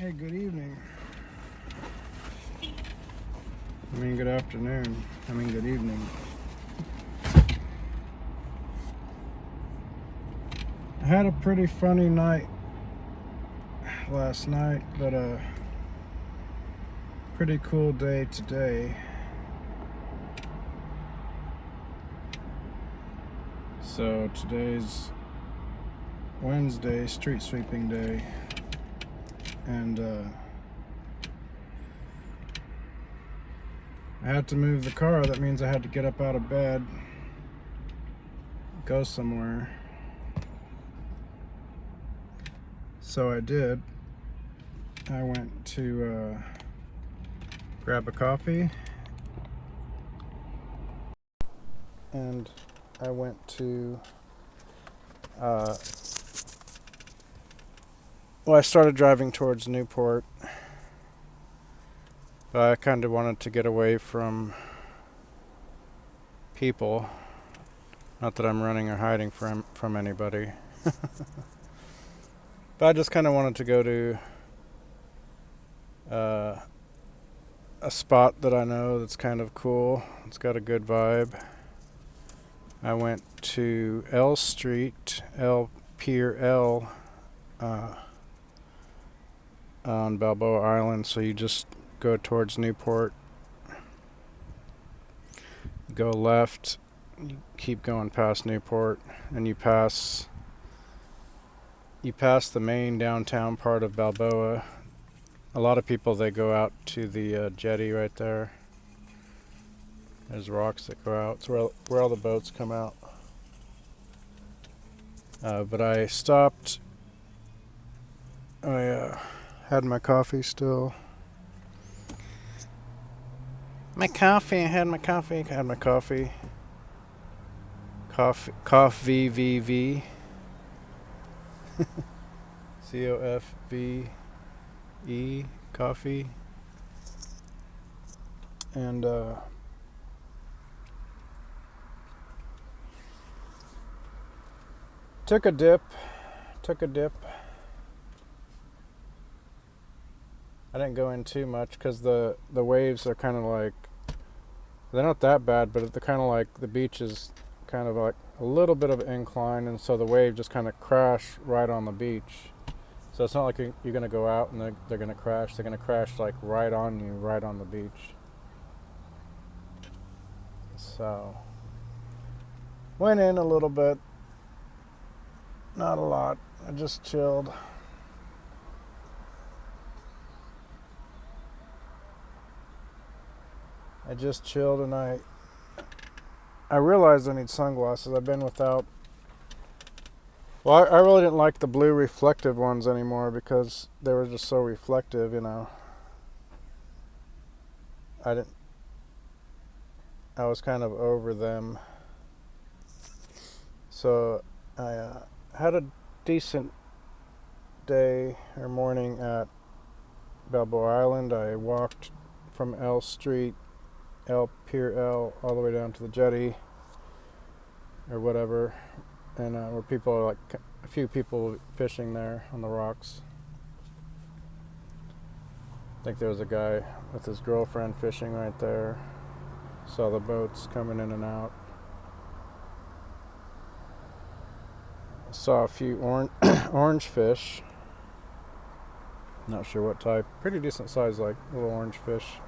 Hey, good evening. Good afternoon. Good evening. I had a pretty funny night last night, but a pretty cool day today. So today's Wednesday, street sweeping day, and I had to move the car. That means I had to get up out of bed, go somewhere. So I did. I went to grab a coffee, and I went to I started driving towards Newport, but I kind of wanted to get away from people. Not that I'm running or hiding from anybody. But I just kind of wanted to go to a spot that I know that's kind of cool. It's got a good vibe. I went to L Street, Pier L, on Balboa Island. So you just go towards Newport, go left, you keep going past Newport, and you pass the main downtown part of Balboa. A lot of people, they go out to the jetty right there. There's rocks that go out. It's where all the boats come out. But I stopped. I had my coffee still. I had my coffee. Coffee, VV. COFVE, coffee. And took a dip. I didn't go in too much because the waves are kind of like, they're not that bad, but they're kind of like, the beach is kind of like a little bit of an incline, and so the wave just kind of crash right on the beach. So it's not like you're going to go out and they're going to crash. They're going to crash like right on you, right on the beach. So went in a little bit, not a lot. I just chilled. And I realized I need sunglasses. I've been without. Well, I really didn't like the blue reflective ones anymore because they were just so reflective, I was kind of over them. So I had a decent day or morning at Balboa Island. I walked from L Street, Pier L, all the way down to the jetty or whatever, and where people are, like a few people fishing there on the rocks. I think there was a guy with his girlfriend fishing right there. Saw the boats coming in and out. Saw a few orange fish. Not sure what type. Pretty decent size, like little orange fish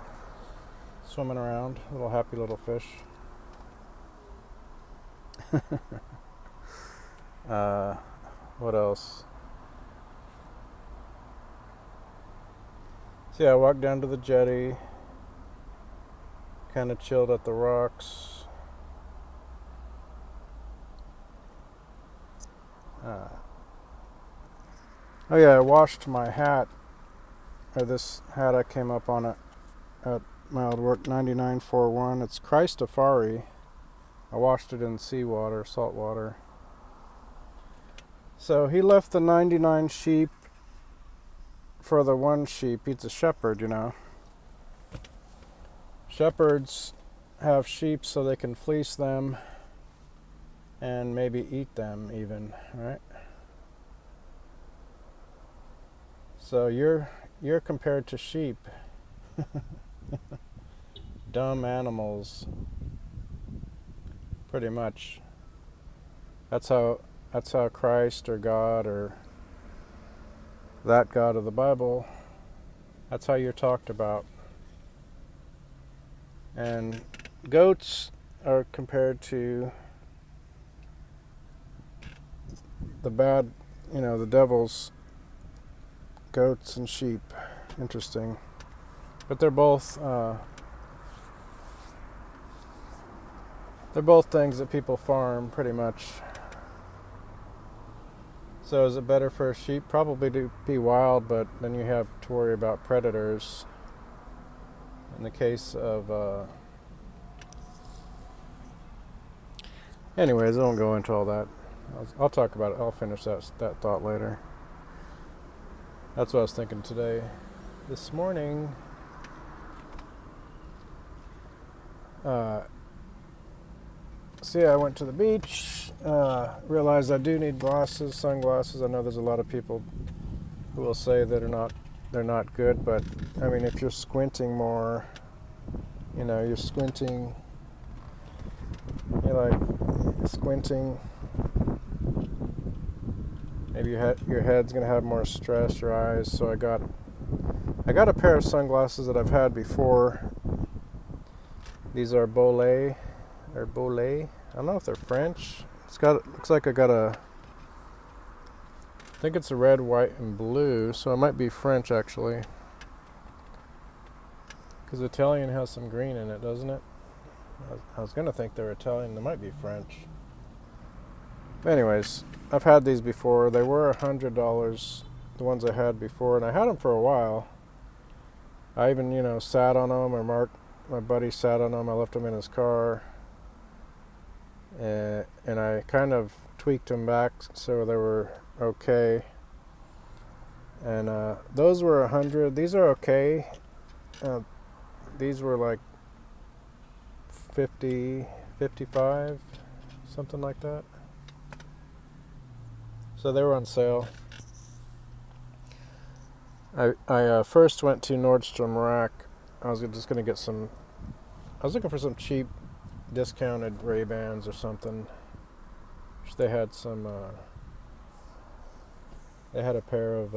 swimming around. Little happy little fish. What else? So yeah, I walked down to the jetty. Kind of chilled at the rocks. Oh yeah, I washed my hat. Or this hat I came up on it at my old work, 9941. It's Christafari. I washed it in seawater, salt water. So he left the 99 sheep for the one sheep. He's a shepherd, Shepherds have sheep so they can fleece them and maybe eat them even, right? So your you're compared to sheep. Dumb animals, pretty much. That's how Christ or God or that God of the Bible, that's how you're talked about. And goats are compared to the bad, the devil's goats and sheep. Interesting. But they're both things that people farm, pretty much. So is it better for a sheep? Probably to be wild, but then you have to worry about predators. In the case of... anyways, I won't go into all that. I'll talk about it. I'll finish that thought later. That's what I was thinking today. This morning... I went to the beach, realized I do need sunglasses. I know there's a lot of people who will say that they're not good, but I mean, if you're squinting more, you're squinting, maybe your head's gonna have more stress, your eyes. So I got a pair of sunglasses that I've had before. These are Bolet. I don't know if they're French. Looks like I think it's a red, white, and blue, so it might be French actually. Because Italian has some green in it, doesn't it? I was gonna think they're Italian. They might be French. But anyways, I've had these before. They were $100, the ones I had before, and I had them for a while. I even, sat on them, or my buddy sat on them. I left them in his car. And I kind of tweaked them back so they were okay. And those were $100. These are okay. These were like $50, $55, something like that. So they were on sale. I first went to Nordstrom Rack. I was just going to get some... I was looking for some cheap discounted Ray-Bans or something. They had some they had a pair of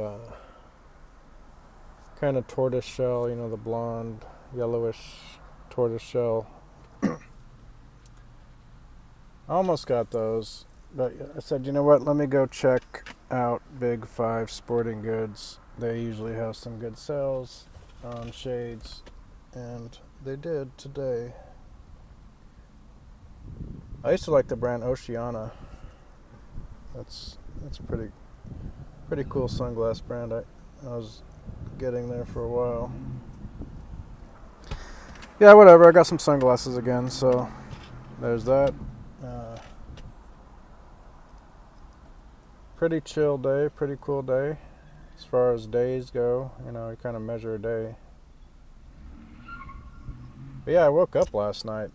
kind of tortoise shell, the blonde yellowish tortoise shell. I almost got those, but I said, you know what, let me go check out Big 5 Sporting Goods. They usually have some good sales on shades, and they did today. I used to like the brand Oceana. That's a pretty cool sunglass brand. I was getting there for a while. Yeah, whatever. I got some sunglasses again, so there's that. Pretty chill day, pretty cool day. As far as days go, you kind of measure a day. But yeah, I woke up last night.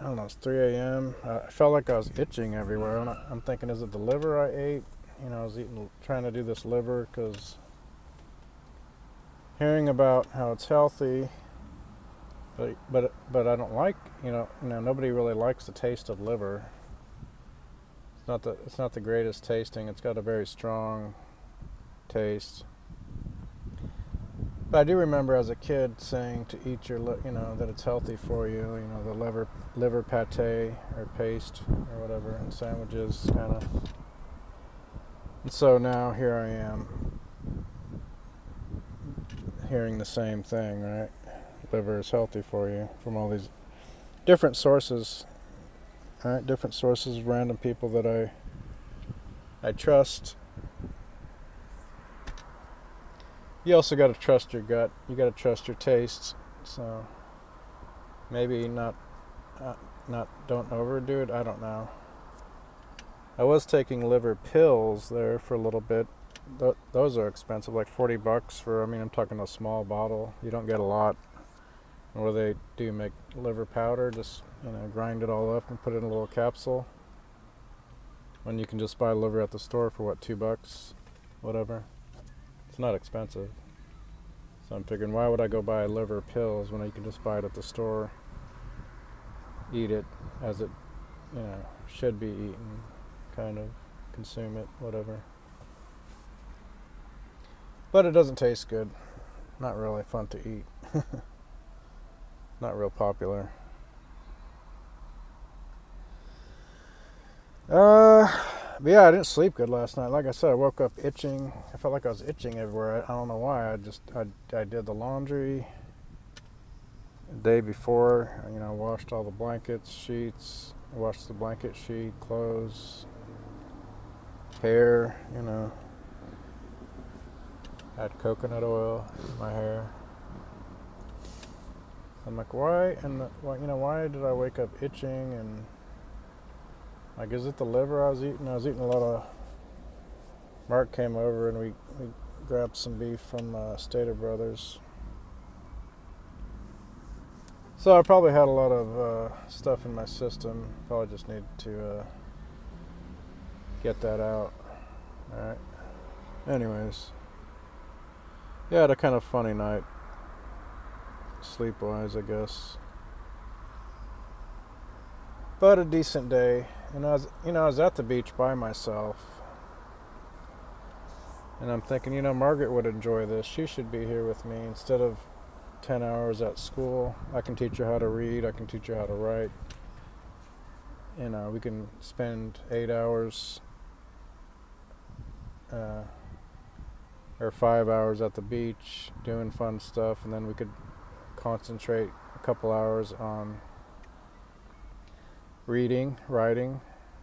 I don't know, it's 3 a.m. I felt like I was itching everywhere. I'm thinking, is it the liver I ate? I was trying to do this liver because hearing about how it's healthy, but I don't like, nobody really likes the taste of liver. It's not the greatest tasting. It's got a very strong taste. But I do remember as a kid saying to eat your, that it's healthy for you. The liver pate or paste or whatever in sandwiches, kind of. And so now here I am, hearing the same thing, right? Liver is healthy for you from all these different sources, right? Different sources, random people that I trust. You also got to trust your gut. You got to trust your tastes. So maybe not don't overdo it. I don't know. I was taking liver pills there for a little bit. Those are expensive, like $40 for. I'm talking a small bottle. You don't get a lot. Or they do make liver powder. Just grind it all up and put it in a little capsule. When you can just buy liver at the store for $2, whatever. It's not expensive. So I'm figuring, why would I go buy liver pills when I can just buy it at the store, eat it as it, should be eaten, kind of consume it, whatever. But it doesn't taste good. Not really fun to eat. Not real popular. But yeah, I didn't sleep good last night. Like I said, I woke up itching. I felt like I was itching everywhere. I don't know why. I did the laundry the day before. Washed all the blankets, sheets, washed the blanket sheet, clothes, hair. Had coconut oil in my hair. I'm like, why? Why did I wake up itching? And like, is it the liver I was eating? I was eating a lot of. Mark came over and we grabbed some beef from Stater Brothers. So I probably had a lot of stuff in my system. Probably just need to get that out. Alright. Anyways. Yeah, I had a kind of funny night. Sleep-wise, I guess. But a decent day. And I was at the beach by myself. And I'm thinking, Margaret would enjoy this. She should be here with me instead of 10 hours at school. I can teach her how to read. I can teach her how to write. We can spend 8 hours or 5 hours at the beach doing fun stuff, and then we could concentrate a couple hours on reading, writing,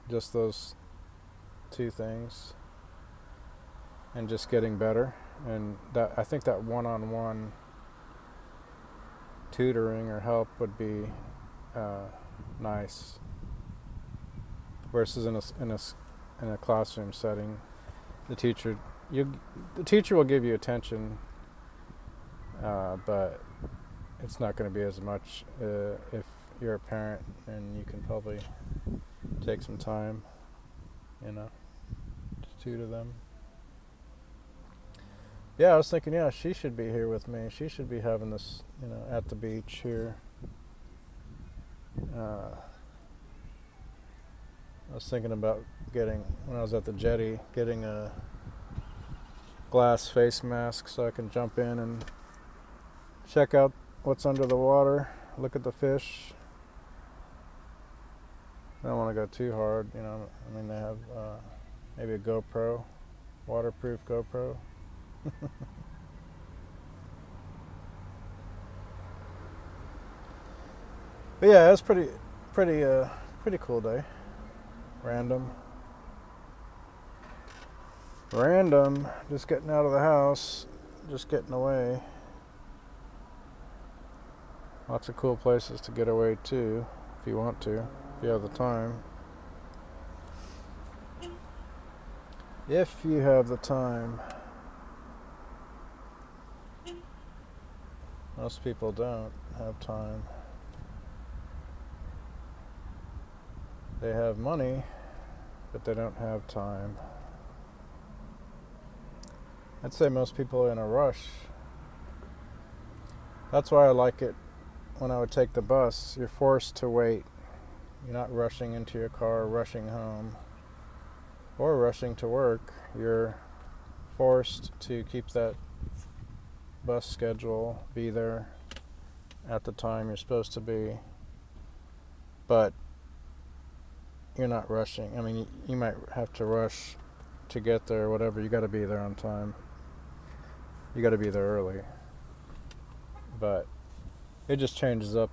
just those two things, and just getting better. And that, I think that one-on-one tutoring or help would be nice, versus in a classroom setting. The teacher will give you attention, but it's not going to be as much if you're a parent, and you can probably take some time, to tutor them. Yeah, I was thinking, she should be here with me. She should be having this, at the beach here. I was thinking about when I was at the jetty, getting a glass face mask so I can jump in and check out what's under the water, look at the fish. I don't want to go too hard, they have maybe a GoPro, waterproof GoPro. But yeah, it was pretty cool day. Random, just getting out of the house, just getting away. Lots of cool places to get away to, if you want to, if you have the time. If you have the time. Most people don't have time. They have money, but they don't have time. I'd say most people are in a rush. That's why I like it when I would take the bus. You're forced to wait. You're not rushing into your car, rushing home, or rushing to work. You're forced to keep that bus schedule, be there at the time you're supposed to be, but you're not rushing. I mean, you might have to rush to get there or whatever. You got to be there on time. You got to be there early. But it just changes up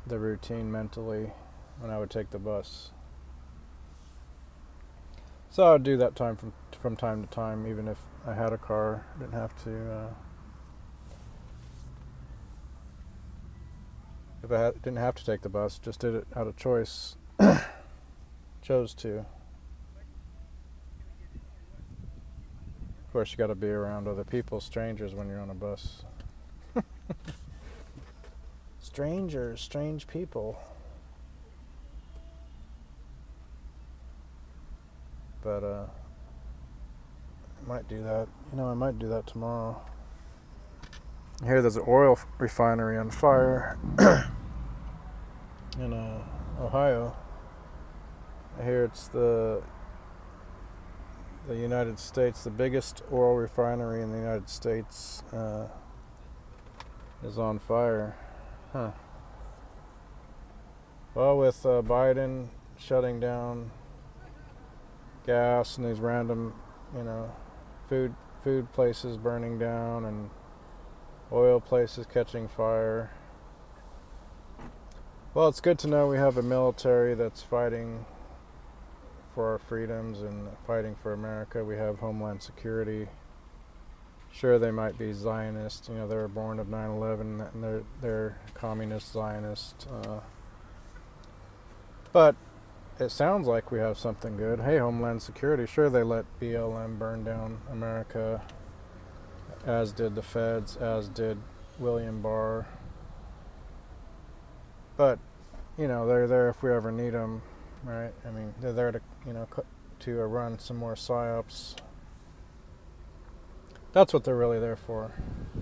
the routine mentally when I would take the bus. So I would do that time from time to time, even if I had a car. I didn't have to. If I didn't have to take the bus, just did it out of choice. Chose to. Of course, you got to be around other people, strangers, when you're on a bus. Strangers, strange people. But I might do that. I might do that tomorrow. I hear there's an oil refinery on fire in Ohio. I hear it's the United States, the biggest oil refinery in the United States is on fire. Huh. Well, with Biden shutting down gas and these random, food places burning down and oil places catching fire. Well, it's good to know we have a military that's fighting for our freedoms and fighting for America. We have Homeland Security. Sure, they might be Zionist. They were born of 9/11 and they're communist Zionist. But it sounds like we have something good. Hey, Homeland Security. Sure, they let BLM burn down America, as did the feds, as did William Barr. But, they're there if we ever need them, right? I mean, they're there to run some more psyops. That's what they're really there for,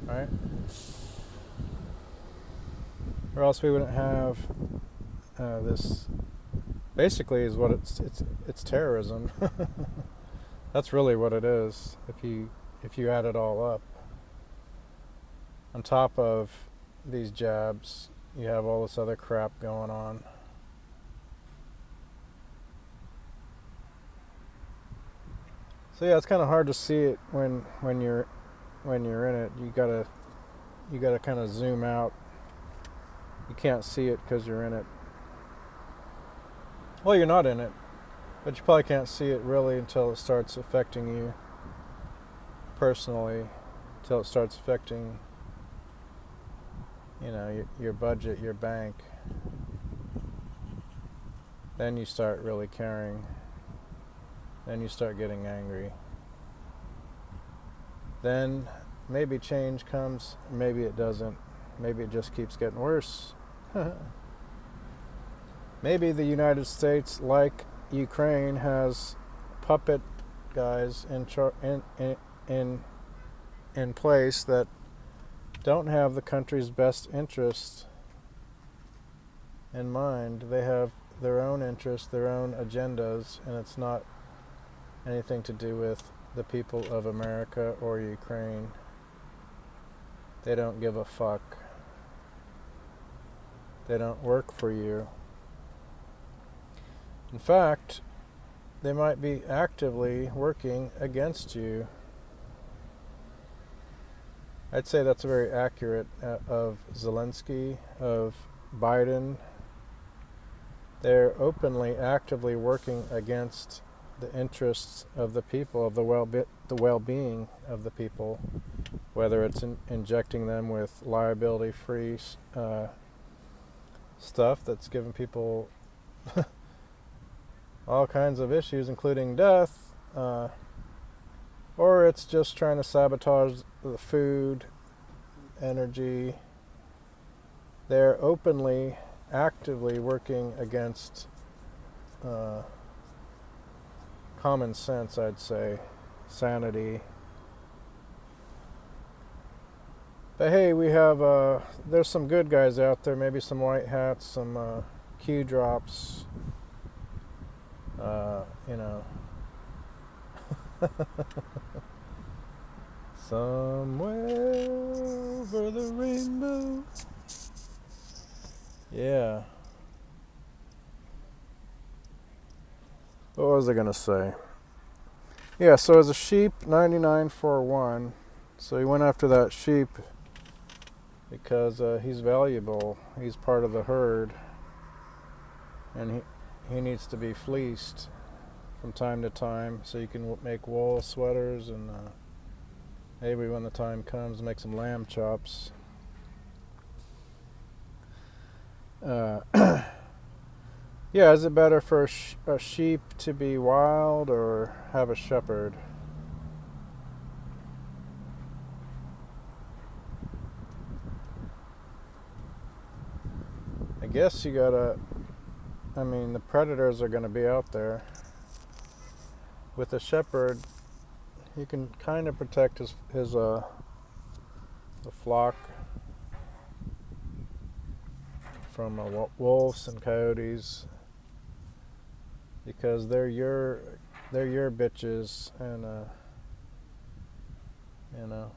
right? Or else we wouldn't have this. Basically, is what it's terrorism. That's really what it is. If you add it all up, on top of these jabs, you have all this other crap going on. So yeah, it's kind of hard to see it when you're in it. You gotta kind of zoom out. You can't see it because you're in it. Well, you're not in it, but you probably can't see it really until it starts affecting you personally, until it starts affecting, your budget, your bank. Then you start really caring. Then you start getting angry. Then maybe change comes, maybe it doesn't. Maybe it just keeps getting worse. Maybe the United States, like Ukraine, has puppet guys in place that don't have the country's best interest in mind. They have their own interests, their own agendas, and it's not anything to do with the people of America or Ukraine. They don't give a fuck. They don't work for you. In fact, they might be actively working against you. I'd say that's very accurate of Zelensky, of Biden. They're openly, actively working against the interests of the people, of the well-being of the people, whether it's injecting them with liability-free stuff that's giving people all kinds of issues, including death, or it's just trying to sabotage the food, energy. They're openly, actively working against common sense, I'd say, sanity. But hey, we have, there's some good guys out there, maybe some white hats, some Q drops, somewhere over the rainbow. Yeah. What was I gonna say? Yeah, so as a sheep, 9941. So he went after that sheep because he's valuable. He's part of the herd, and he needs to be fleeced from time to time so you can make wool sweaters and maybe when the time comes make some lamb chops. Yeah, is it better for a sheep to be wild or have a shepherd? I guess you gotta, the predators are gonna be out there. With a shepherd, he can kind of protect his the flock from wolves and coyotes, because they're your bitches, and you know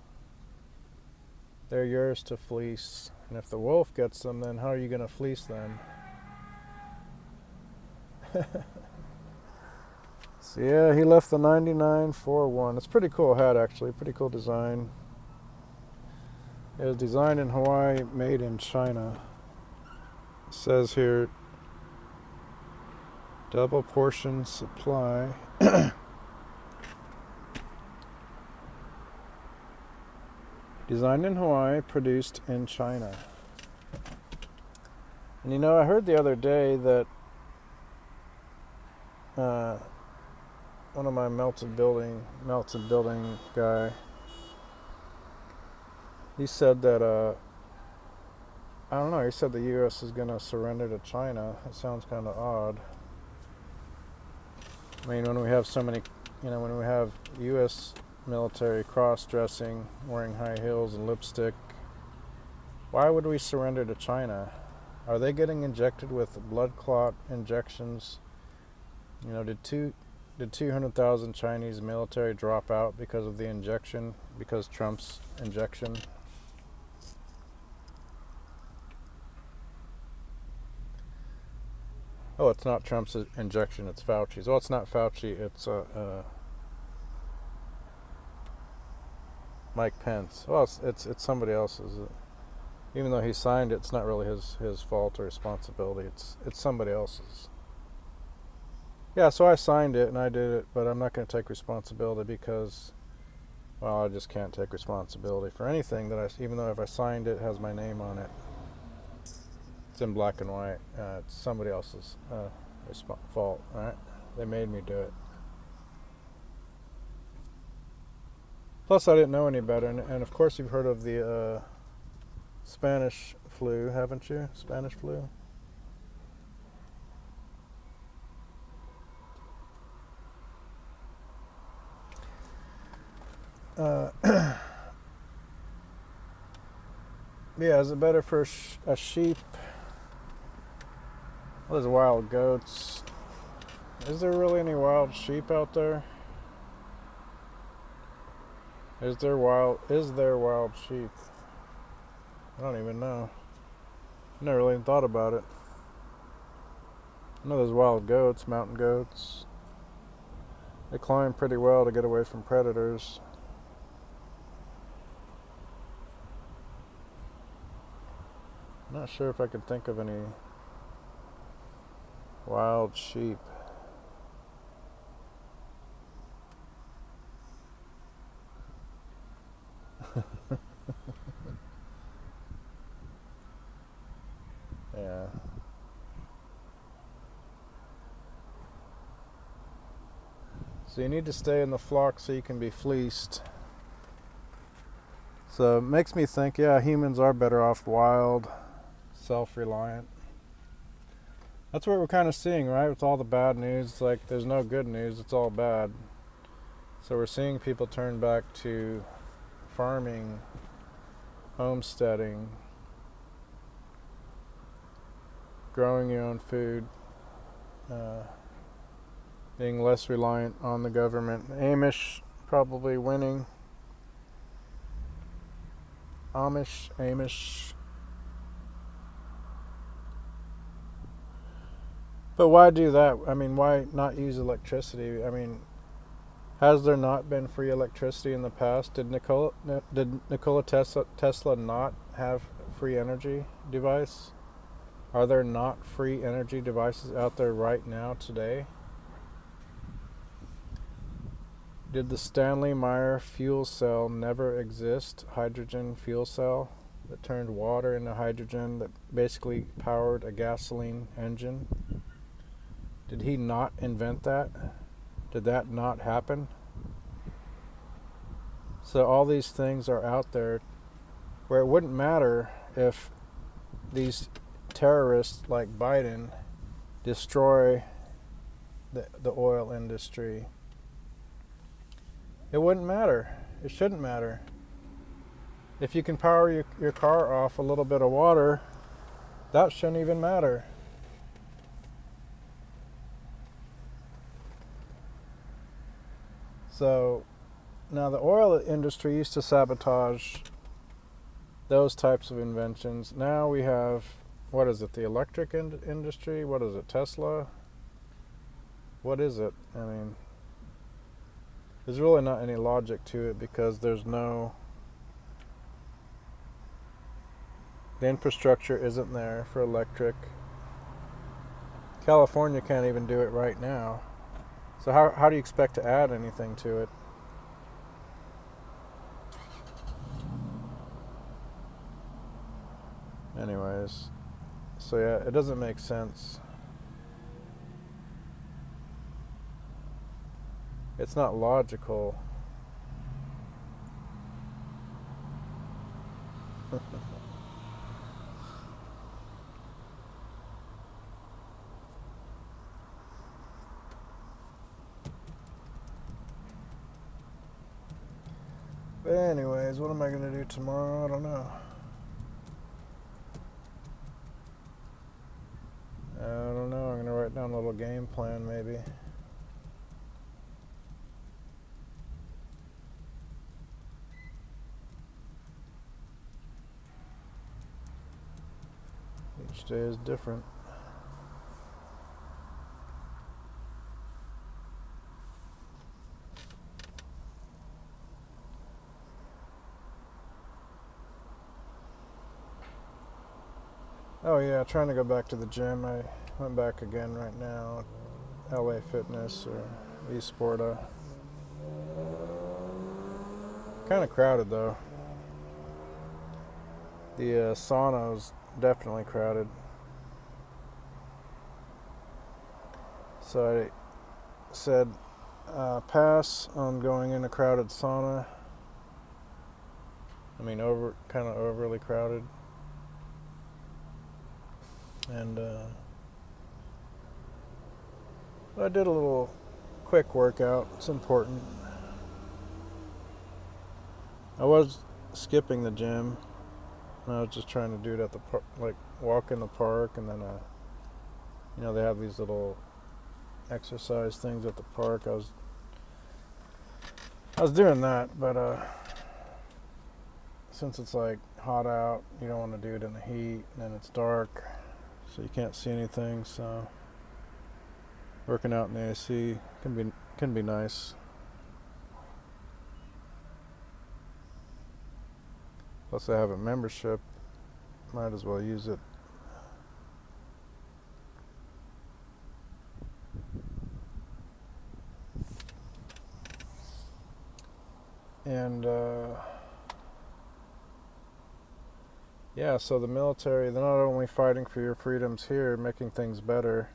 they're yours to fleece. And if the wolf gets them, then how are you going to fleece them? So yeah, he left the 99 for one. It's a pretty cool hat, actually. Pretty cool design. It was designed in Hawaii, made in China. It says here, double portion supply. Designed in Hawaii, produced in China. And I heard the other day that one of my melted building guy, he said that I don't know, he said the U.S. is going to surrender to China. It sounds kind of odd. I mean, when we have so many, when we have U.S. military cross-dressing, wearing high heels and lipstick, why would we surrender to China? Are they getting injected with blood clot injections? Did 200,000 Chinese military drop out because of the injection, because Trump's injection? Oh, it's not Trump's injection, it's Fauci's. Oh, it's not Fauci, it's Mike Pence. Well, it's somebody else's. Even though he signed it, it's not really his fault or responsibility. It's somebody else's. Yeah, so I signed it and I did it, but I'm not going to take responsibility because, well, I just can't take responsibility for anything even though if I signed it, it has my name on it. It's in black and white. It's somebody else's fault, right? They made me do it. Plus, I didn't know any better, and of course, you've heard of the Spanish flu, haven't you? Spanish flu. Yeah, is it better for a sheep? Well, there's wild goats. Is there really any wild sheep out there? Is there wild sheep? I don't even know. I never really thought about it. I know there's wild goats, mountain goats. They climb pretty well to get away from predators. I'm not sure if I could think of any wild sheep. Yeah. So you need to stay in the flock so you can be fleeced. So it makes me think, yeah, humans are better off wild, self-reliant. That's what we're kind of seeing, right? With all the bad news, it's like there's no good news, it's all bad. So we're seeing people turn back to farming, homesteading, growing your own food, being less reliant on the government. Amish probably winning. Amish. But why do that? I mean, why not use electricity? I mean, has there not been free electricity in the past? Did Nikola Tesla not have free energy device? Are there not free energy devices out there right now today? Did the Stanley Meyer fuel cell never exist? Hydrogen fuel cell that turned water into hydrogen, that basically powered a gasoline engine? Did he not invent that? Did that not happen? So all these things are out there where it wouldn't matter if these terrorists like Biden destroy the oil industry. It wouldn't matter. It shouldn't matter. If you can power your car off a little bit of water, that shouldn't even matter. So now the oil industry used to sabotage those types of inventions. Now we have, what is it, the electric industry? What is it, Tesla? What is it? I mean, there's really not any logic to it because the infrastructure isn't there for electric. California can't even do it right now. So how do you expect to add anything to it? Anyways, so yeah, it doesn't make sense. It's not logical. But anyways, what am I going to do tomorrow? I don't know. I'm going to write down a little game plan maybe. Each day is different. Oh yeah, trying to go back to the gym. I went back again right now. LA Fitness or Esporta. Kind of crowded though. The sauna's definitely crowded. So I said pass on going in a crowded sauna. I mean, kind of overly crowded. And I did a little quick workout. It's important. I was skipping the gym. I was just trying to do it at the park, like walk in the park, and then they have these little exercise things at the park. I was doing that, but since it's like hot out, you don't want to do it in the heat, and then it's dark, so you can't see anything. So working out in the AC can be nice. Plus, I have a membership. Might as well use it. And yeah, so the military, they're not only fighting for your freedoms here, making things better,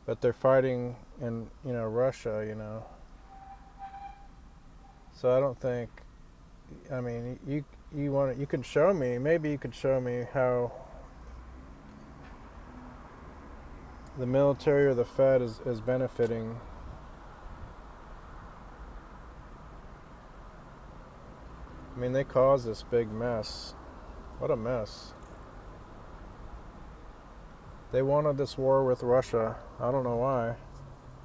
but they're fighting in, Russia, So I don't think, I mean, you could show me, maybe you could show me how the military or the Fed is benefiting. I mean, they caused this big mess. What a mess. They wanted this war with Russia. I don't know why.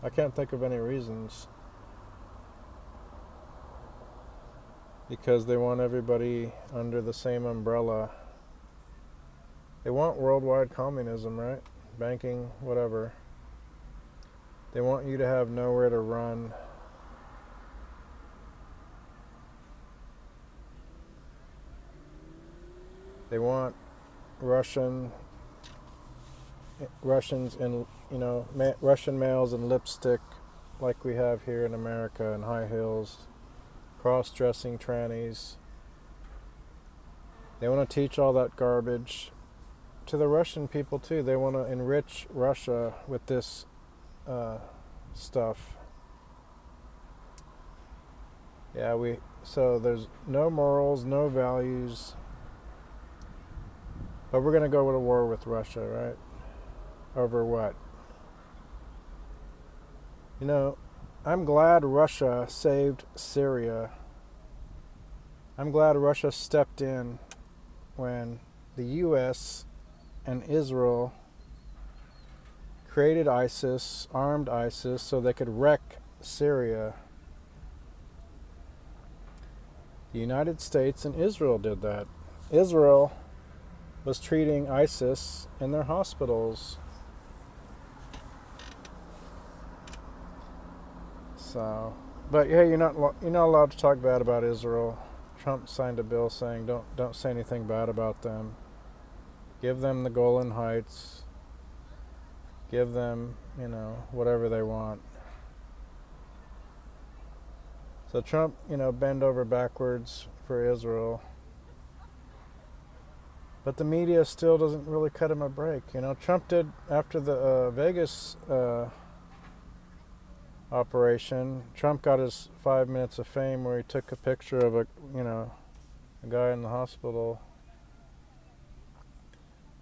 I can't think of any reasons. Because they want everybody under the same umbrella. They want worldwide communism, right? Banking, whatever. They want you to have nowhere to run. They want Russians in, Russian males in lipstick like we have here in America, and high heels, cross-dressing trannies. They want to teach all that garbage to the Russian people too. They want to enrich Russia with this stuff. Yeah, so there's no morals, no values. But we're going to go to war with Russia, right? Over what? I'm glad Russia saved Syria. I'm glad Russia stepped in when the U.S. and Israel created ISIS, armed ISIS, so they could wreck Syria. The United States and Israel did that. Israel was treating ISIS in their hospitals. So, but yeah, you're not allowed to talk bad about Israel. Trump signed a bill saying don't say anything bad about them. Give them the Golan Heights. Give them, whatever they want. So Trump, bend over backwards for Israel. But the media still doesn't really cut him a break. Trump did after the Vegas operation. Trump got his 5 minutes of fame where he took a picture of a guy in the hospital.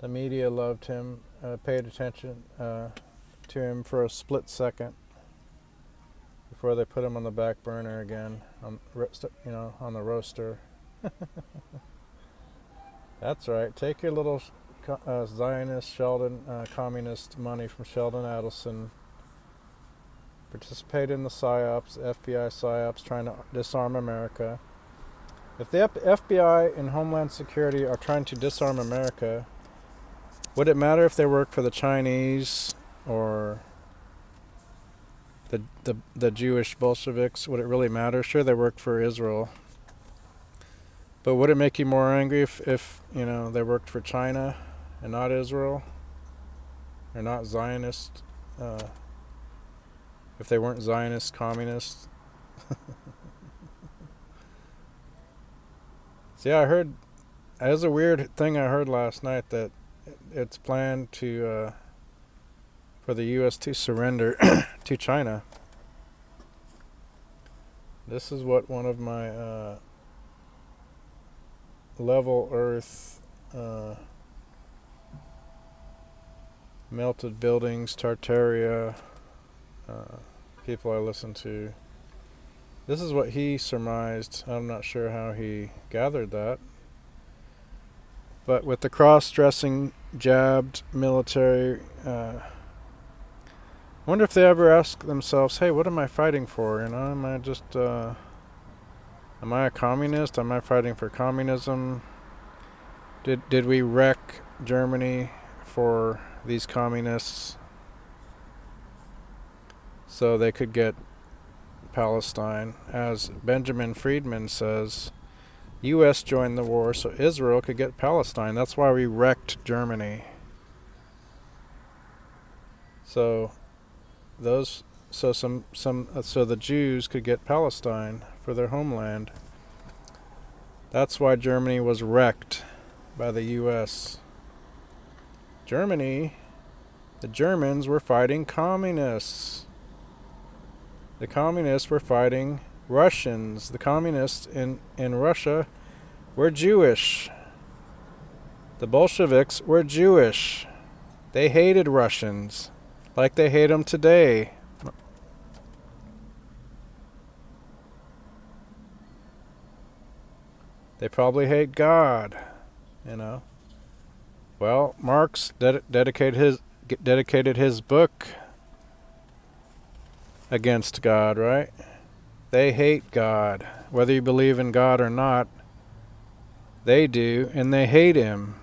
The media loved him, paid attention to him for a split second before they put him on the back burner again, on the roaster. That's right. Take your little Zionist Sheldon communist money from Sheldon Adelson. Participate in the PSYOPs, FBI PSYOPs, trying to disarm America. If the FBI and Homeland Security are trying to disarm America, would it matter if they work for the Chinese or the Jewish Bolsheviks? Would it really matter? Sure, they work for Israel. But would it make you more angry if they worked for China and not Israel? Or not Zionist? If they weren't Zionist communists? See, I heard, it was a weird thing I heard last night, that it's planned for the U.S. to surrender to China. This is what one of my level Earth melted buildings, Tartaria people I listen to. This is what he surmised. I'm not sure how he gathered that. But with the cross-dressing, jabbed military, I wonder if they ever ask themselves, hey, what am I fighting for? Am I just, am I a communist? Am I fighting for communism? Did we wreck Germany for these communists so they could get Palestine? As Benjamin Friedman says, U.S. joined the war so Israel could get Palestine. That's why we wrecked Germany. So the Jews could get Palestine for their homeland. That's why Germany was wrecked by the U.S. The Germans were fighting communists. The communists were fighting Russians. The communists in Russia were Jewish. The Bolsheviks were Jewish. They hated Russians like they hate them today. They probably hate God, Well, Marx dedicated his book against God, right? They hate God. Whether you believe in God or not, they do, and they hate him.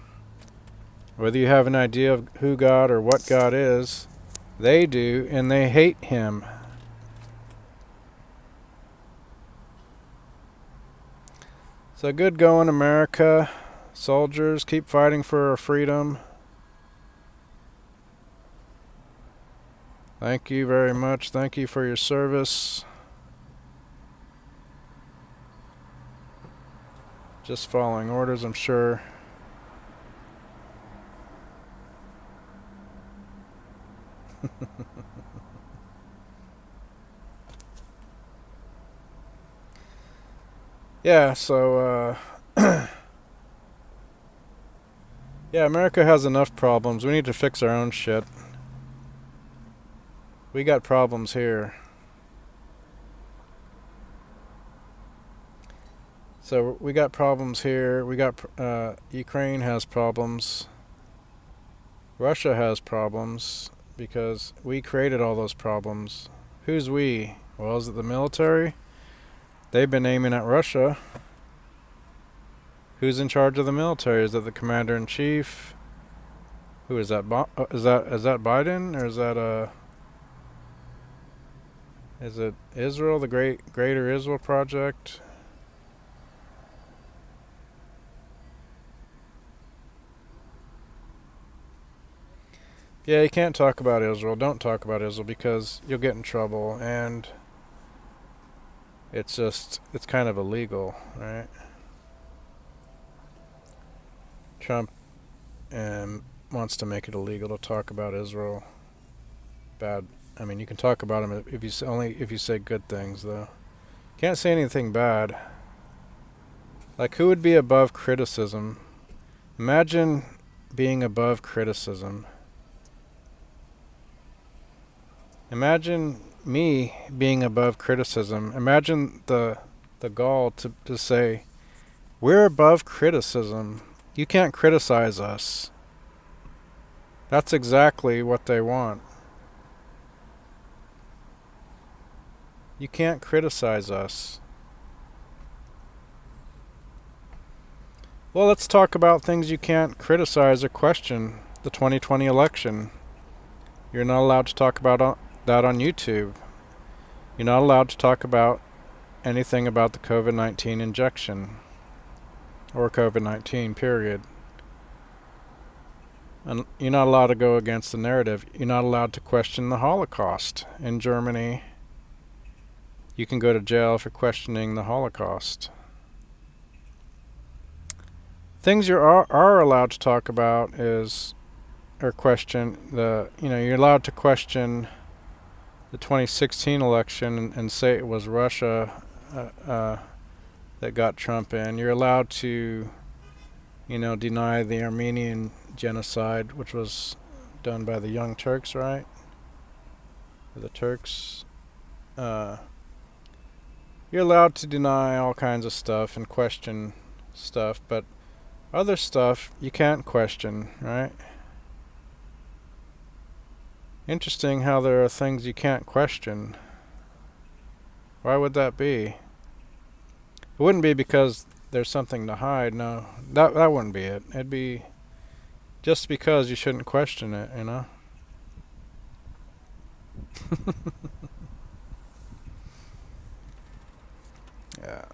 Whether you have an idea of who God or what God is, they do, and they hate him. So good going, America. Soldiers, keep fighting for our freedom. Thank you very much. Thank you for your service. Just following orders, I'm sure. Yeah, so, yeah, America has enough problems. We need to fix our own shit. We got problems here. So we got problems here. We got Ukraine has problems. Russia has problems because we created all those problems. Who's we? Well, is it the military? They've been aiming at Russia. Who's in charge of the military? Is it the commander in chief? Who is that? Is that Biden, or is it Israel, the Greater Israel Project? Yeah, you can't talk about Israel. Don't talk about Israel because you'll get in trouble, and it's kind of illegal, right? Trump wants to make it illegal to talk about Israel. Bad. I mean, you can talk about him if you say good things, though. Can't say anything bad. Like, who would be above criticism? Imagine being above criticism. Imagine me being above criticism. Imagine the gall to say, we're above criticism. You can't criticize us. That's exactly what they want. You can't criticize us. Well, let's talk about things you can't criticize or question. The 2020 election. You're not allowed to talk about that on YouTube. You're not allowed to talk about anything about the COVID-19 injection. Or COVID-19, period. And you're not allowed to go against the narrative. You're not allowed to question the Holocaust. In Germany, you can go to jail for questioning the Holocaust. Things you are allowed to talk about or question you're allowed to question the 2016 election and say it was Russia that got Trump in. You're allowed to, deny the Armenian genocide, which was done by the Young Turks, right? The Turks. You're allowed to deny all kinds of stuff and question stuff, but other stuff you can't question, right? Interesting how there are things you can't question. Why would that be? It wouldn't be because there's something to hide. No, that wouldn't be it. It'd be just because you shouldn't question it, Yeah.